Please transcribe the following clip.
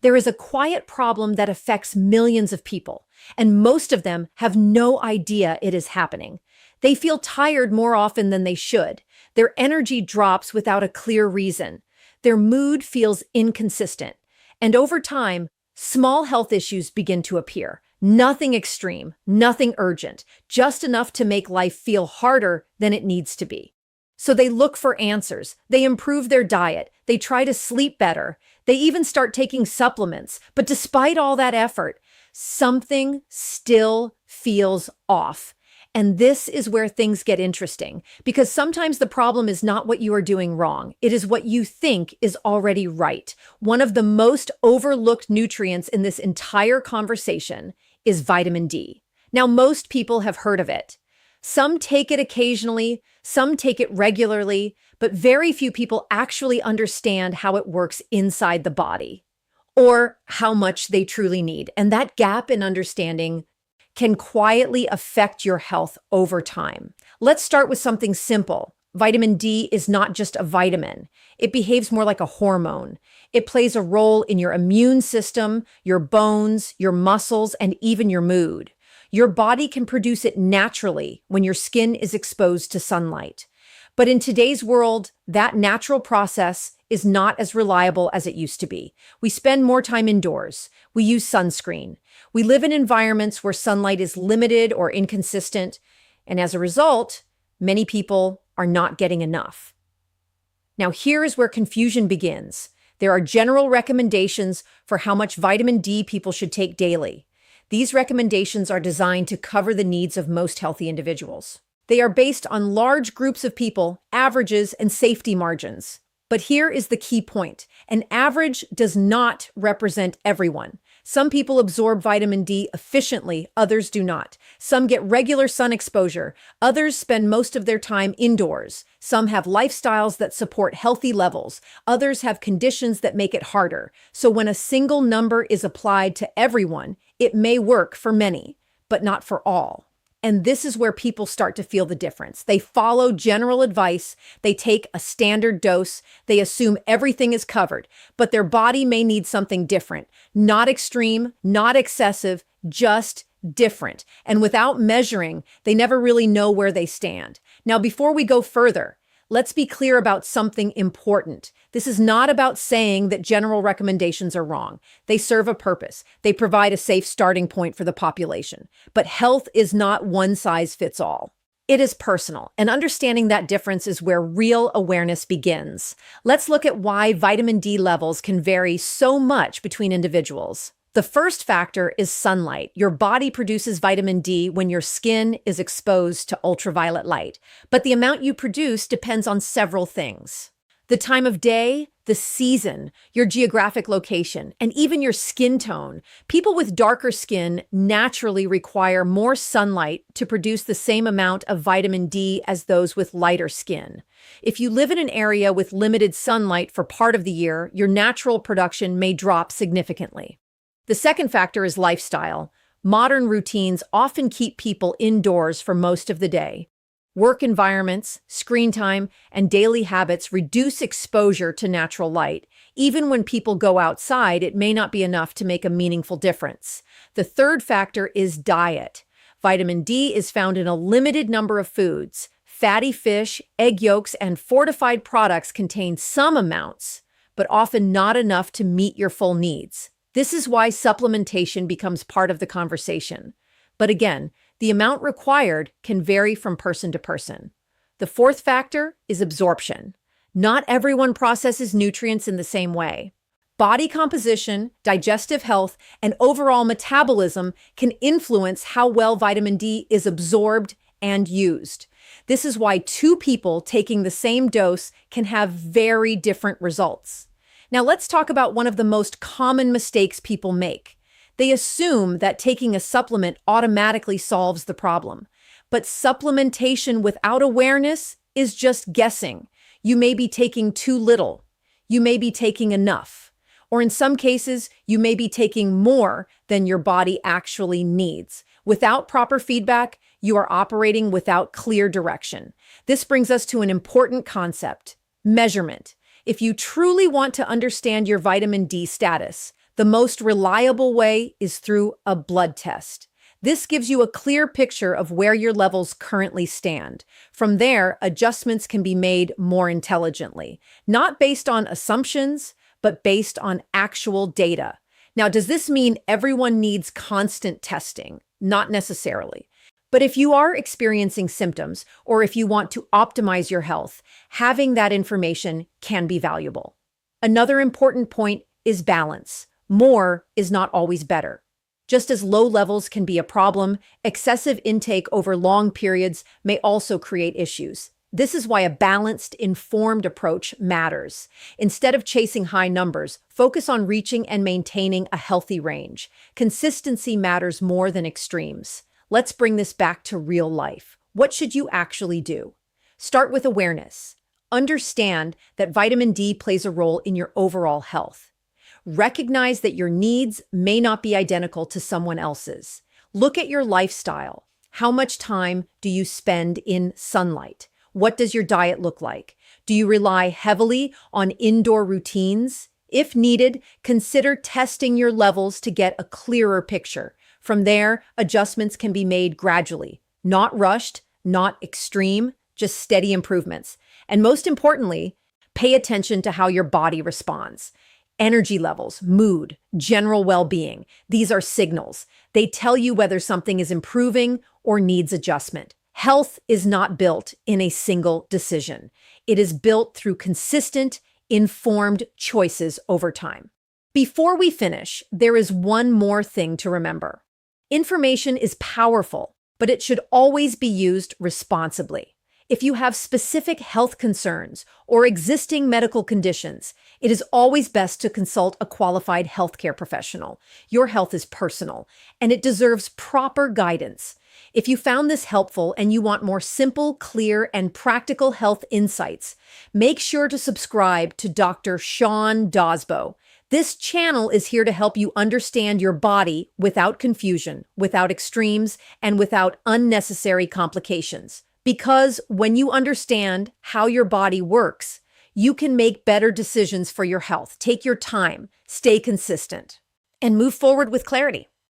There is a quiet problem that affects millions of people, and most of them have no idea it is happening. They feel tired more often than they should. Their energy drops without a clear reason. Their mood feels inconsistent. And over time, small health issues begin to appear. Nothing extreme, nothing urgent, just enough to make life feel harder than it needs to be. So they look for answers. They improve their diet. They try to sleep better. They even start taking supplements. But despite all that effort, something still feels off. And this is where things get interesting, because sometimes the problem is not what you are doing wrong. It is what you think is already right. One of the most overlooked nutrients in this entire conversation is vitamin D. Now, most people have heard of it. Some take it occasionally, some take it regularly, but very few people actually understand how it works inside the body or how much they truly need. And that gap in understanding can quietly affect your health over time. Let's start with something simple. Vitamin D is not just a vitamin. It behaves more like a hormone. It plays a role in your immune system, your bones, your muscles, and even your mood. Your body can produce it naturally when your skin is exposed to sunlight. But in today's world, that natural process is not as reliable as it used to be. We spend more time indoors. We use sunscreen. We live in environments where sunlight is limited or inconsistent, and as a result, many people are not getting enough. Now, here is where confusion begins. There are general recommendations for how much vitamin D people should take daily. These recommendations are designed to cover the needs of most healthy individuals. They are based on large groups of people, averages, and safety margins. But here is the key point. An average does not represent everyone. Some people absorb vitamin D efficiently, others do not. Some get regular sun exposure, others spend most of their time indoors. Some have lifestyles that support healthy levels, others have conditions that make it harder. So when a single number is applied to everyone, it may work for many, but not for all. And this is where people start to feel the difference. They follow general advice, they take a standard dose, they assume everything is covered, but their body may need something different. Not extreme, not excessive, just different. And without measuring, they never really know where they stand. Now, before we go further, let's be clear about something important. This is not about saying that general recommendations are wrong. They serve a purpose. They provide a safe starting point for the population. But health is not one size fits all. It is personal, and understanding that difference is where real awareness begins. Let's look at why vitamin D levels can vary so much between individuals. The first factor is sunlight. Your body produces vitamin D when your skin is exposed to ultraviolet light, but the amount you produce depends on several things. The time of day, the season, your geographic location, and even your skin tone. People with darker skin naturally require more sunlight to produce the same amount of vitamin D as those with lighter skin. If you live in an area with limited sunlight for part of the year, your natural production may drop significantly. The second factor is lifestyle. Modern routines often keep people indoors for most of the day. Work environments, screen time, and daily habits reduce exposure to natural light. Even when people go outside, it may not be enough to make a meaningful difference. The third factor is diet. Vitamin D is found in a limited number of foods. Fatty fish, egg yolks, and fortified products contain some amounts, but often not enough to meet your full needs. This is why supplementation becomes part of the conversation. But again, the amount required can vary from person to person. The fourth factor is absorption. Not everyone processes nutrients in the same way. Body composition, digestive health, and overall metabolism can influence how well vitamin D is absorbed and used. This is why two people taking the same dose can have very different results. Now let's talk about one of the most common mistakes people make. They assume that taking a supplement automatically solves the problem. But supplementation without awareness is just guessing. You may be taking too little. You may be taking enough. Or in some cases, you may be taking more than your body actually needs. Without proper feedback, you are operating without clear direction. This brings us to an important concept: measurement. If you truly want to understand your vitamin D status, The most reliable way is through a blood test. This gives you a clear picture of where your levels currently stand. From there, adjustments can be made more intelligently, not based on assumptions, but based on actual data. Now, does this mean everyone needs constant testing? Not necessarily. But if you are experiencing symptoms, or if you want to optimize your health, having that information can be valuable. Another important point is balance. More is not always better. Just as low levels can be a problem, excessive intake over long periods may also create issues. This is why a balanced, informed approach matters. Instead of chasing high numbers, focus on reaching and maintaining a healthy range. Consistency matters more than extremes. Let's bring this back to real life. What should you actually do? Start with awareness. Understand that vitamin D plays a role in your overall health. Recognize that your needs may not be identical to someone else's. Look at your lifestyle. How much time do you spend in sunlight? What does your diet look like? Do you rely heavily on indoor routines? If needed, consider testing your levels to get a clearer picture. From there, adjustments can be made gradually, not rushed, not extreme, just steady improvements. And most importantly, pay attention to how your body responds. Energy levels, mood, general well-being. These are signals. They tell you whether something is improving or needs adjustment. Health is not built in a single decision. It is built through consistent, informed choices over time. Before we finish, there is one more thing to remember. Information is powerful, but it should always be used responsibly. If you have specific health concerns or existing medical conditions, it is always best to consult a qualified healthcare professional. Your health is personal, and it deserves proper guidance. If you found this helpful and you want more simple, clear, and practical health insights, make sure to subscribe to Dr. Sean Dosbo. This channel is here to help you understand your body without confusion, without extremes, and without unnecessary complications. Because when you understand how your body works, you can make better decisions for your health. Take your time, stay consistent, and move forward with clarity.